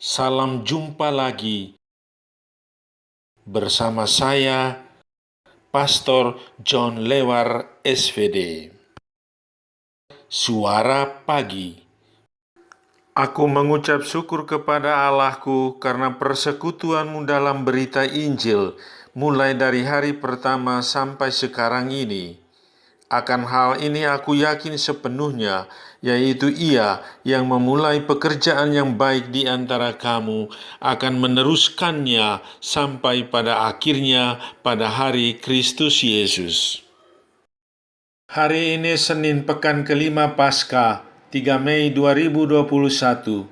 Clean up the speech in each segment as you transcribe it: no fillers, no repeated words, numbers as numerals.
Salam jumpa lagi bersama saya, Pastor John Lewar SVD. Suara Pagi. Aku mengucap syukur kepada Allahku karena persekutuanmu dalam berita Injil, mulai dari hari pertama sampai sekarang ini. Akan hal ini aku yakin sepenuhnya, yaitu Ia yang memulai pekerjaan yang baik di antara kamu akan meneruskannya sampai pada akhirnya pada hari Kristus Yesus. Hari ini Senin pekan kelima Paskah, 3 Mei 2021,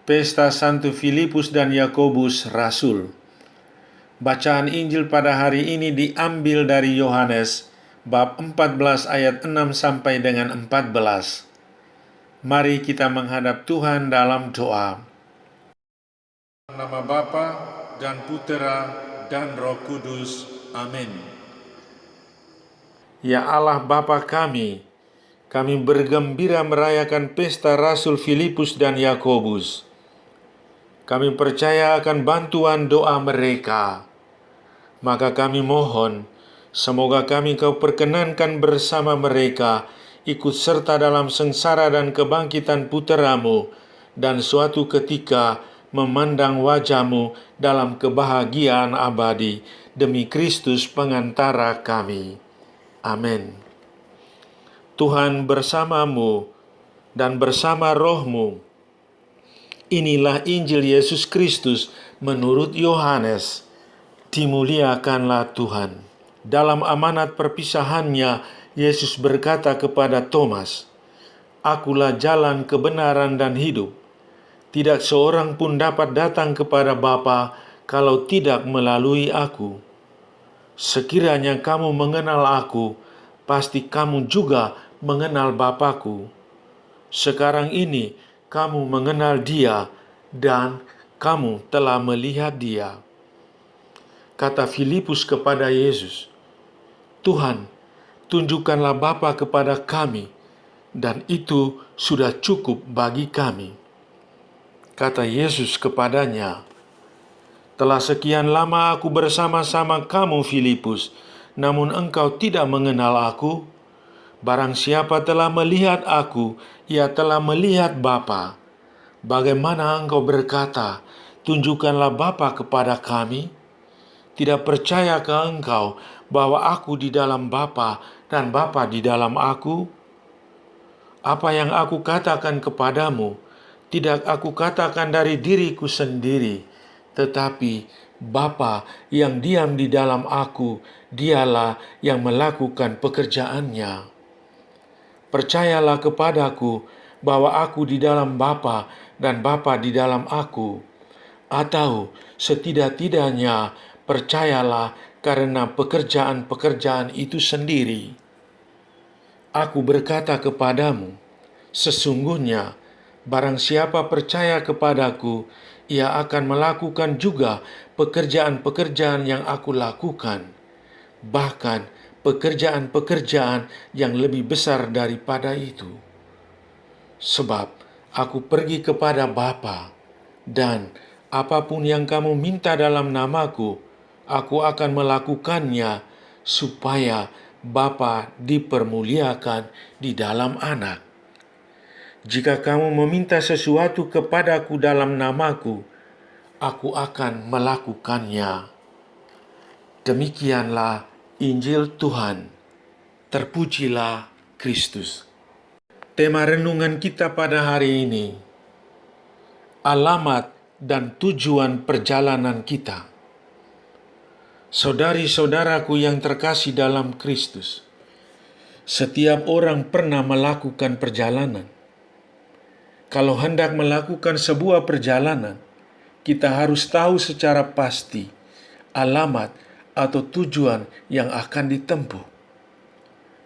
Pesta Santo Filipus dan Yakobus Rasul. Bacaan Injil pada hari ini diambil dari Yohanes bab 14 ayat 6 sampai dengan 14. Mari kita menghadap Tuhan dalam doa. Dalam nama Bapa dan Putera dan Roh Kudus. Amin. Ya Allah Bapa kami bergembira merayakan pesta Rasul Filipus dan Yakobus. Kami percaya akan bantuan doa mereka. Maka kami mohon, semoga kami Kau perkenankan bersama mereka ikut serta dalam sengsara dan kebangkitan puteramu, dan suatu ketika memandang wajah-Mu dalam kebahagiaan abadi, demi Kristus pengantara kami. Amin. Tuhan bersamamu dan bersama roh-Mu. Inilah Injil Yesus Kristus menurut Yohanes. Dimuliakanlah Tuhan. Dalam amanat perpisahannya, Yesus berkata kepada Thomas, "Akulah jalan, kebenaran, dan hidup. Tidak seorang pun dapat datang kepada Bapa kalau tidak melalui Aku. Sekiranya kamu mengenal Aku, pasti kamu juga mengenal Bapa-Ku. Sekarang ini kamu mengenal Dia dan kamu telah melihat Dia." Kata Filipus kepada Yesus, "Tuhan, tunjukkanlah Bapa kepada kami, dan itu sudah cukup bagi kami." Kata Yesus kepadanya, "Telah sekian lama aku bersama-sama kamu, Filipus, namun engkau tidak mengenal Aku. Barang siapa telah melihat Aku, ia telah melihat Bapa. Bagaimana engkau berkata, 'Tunjukkanlah Bapa kepada kami'? Tidak percayakah engkau bahwa Aku di dalam Bapa dan Bapa di dalam Aku? Apa yang Aku katakan kepadamu, tidak Aku katakan dari diriku sendiri, tetapi Bapa yang diam di dalam Aku, Dialah yang melakukan pekerjaannya. Percayalah kepadaku bahwa Aku di dalam Bapa dan Bapa di dalam Aku, atau setidak-tidaknya percayalah karena pekerjaan-pekerjaan itu sendiri. Aku berkata kepadamu, sesungguhnya barang siapa percaya kepadaku, ia akan melakukan juga pekerjaan-pekerjaan yang Aku lakukan, bahkan pekerjaan-pekerjaan yang lebih besar daripada itu. Sebab Aku pergi kepada Bapa, dan apapun yang kamu minta dalam namaku, Aku akan melakukannya, supaya Bapa dipermuliakan di dalam Anak. Jika kamu meminta sesuatu kepadaku dalam namaku, Aku akan melakukannya." Demikianlah Injil Tuhan. Terpujilah Kristus. Tema renungan kita pada hari ini, alamat dan tujuan perjalanan kita. Saudari-saudaraku yang terkasih dalam Kristus, setiap orang pernah melakukan perjalanan. Kalau hendak melakukan sebuah perjalanan, kita harus tahu secara pasti alamat atau tujuan yang akan ditempuh.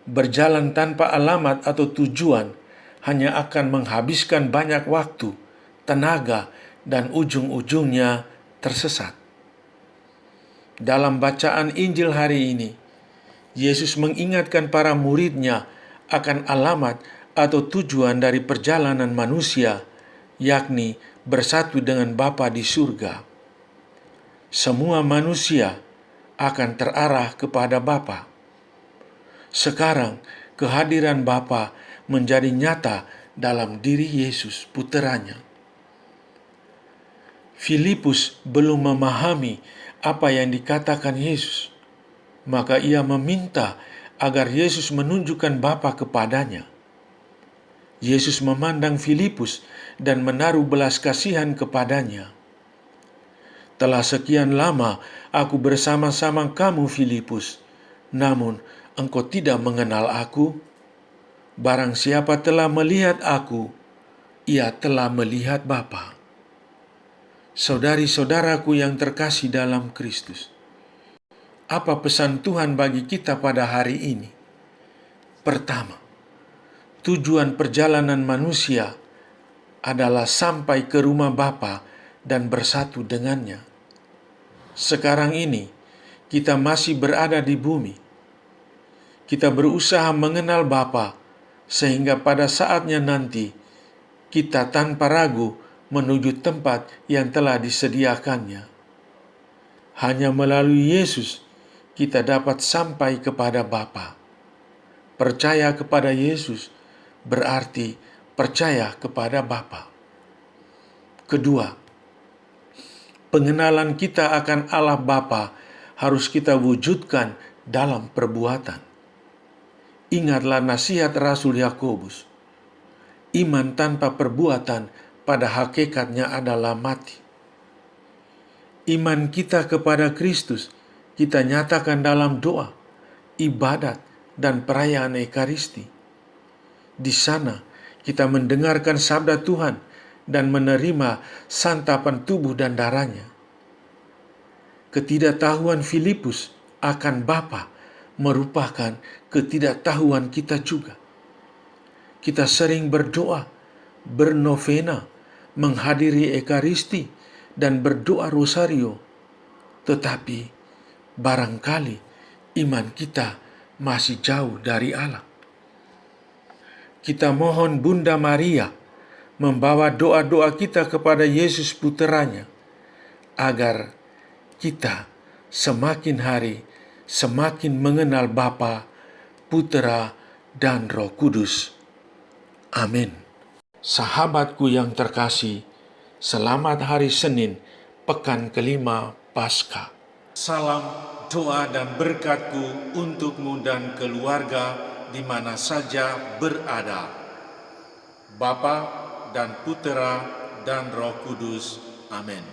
Berjalan tanpa alamat atau tujuan hanya akan menghabiskan banyak waktu, tenaga, dan ujung-ujungnya tersesat. Dalam bacaan Injil hari ini, Yesus mengingatkan para murid-Nya akan alamat atau tujuan dari perjalanan manusia, yakni bersatu dengan Bapa di surga. Semua manusia akan terarah kepada Bapa. Sekarang kehadiran Bapa menjadi nyata dalam diri Yesus puteranya. Filipus belum memahami apa yang dikatakan Yesus, maka ia meminta agar Yesus menunjukkan Bapa kepadanya. Yesus memandang Filipus dan menaruh belas kasihan kepadanya. Telah sekian lama aku bersama-sama kamu, Filipus, namun engkau tidak mengenal aku. Barang siapa telah melihat aku, ia telah melihat Bapa. Saudari-saudaraku yang terkasih dalam Kristus, apa pesan Tuhan bagi kita pada hari ini? Pertama, tujuan perjalanan manusia adalah sampai ke rumah Bapa dan bersatu dengannya. Sekarang ini, kita masih berada di bumi. Kita berusaha mengenal Bapa, sehingga pada saatnya nanti, kita tanpa ragu menuju tempat yang telah disediakannya. Hanya melalui Yesus, kita dapat sampai kepada Bapa. Percaya kepada Yesus berarti percaya kepada Bapa. Kedua, pengenalan kita akan Allah Bapa harus kita wujudkan dalam perbuatan. Ingatlah nasihat Rasul Yakobus. Iman tanpa perbuatan pada hakikatnya adalah mati. Iman kita kepada Kristus kita nyatakan dalam doa, ibadat, dan perayaan Ekaristi. Di sana kita mendengarkan sabda Tuhan dan menerima santapan tubuh dan darahnya. Ketidaktahuan Filipus akan Bapa merupakan ketidaktahuan kita juga. Kita sering berdoa, bernovena, menghadiri Ekaristi, dan berdoa rosario, tetapi barangkali iman kita masih jauh dari Allah. Kita mohon Bunda Maria membawa doa-doa kita kepada Yesus puteranya, agar kita semakin hari semakin mengenal Bapa, Putera, dan Roh Kudus. Amin. Sahabatku yang terkasih, selamat hari Senin, pekan kelima Paskah. Salam doa dan berkatku untukmu dan keluarga di mana saja berada. Bapa dan Putera dan Roh Kudus. Amin.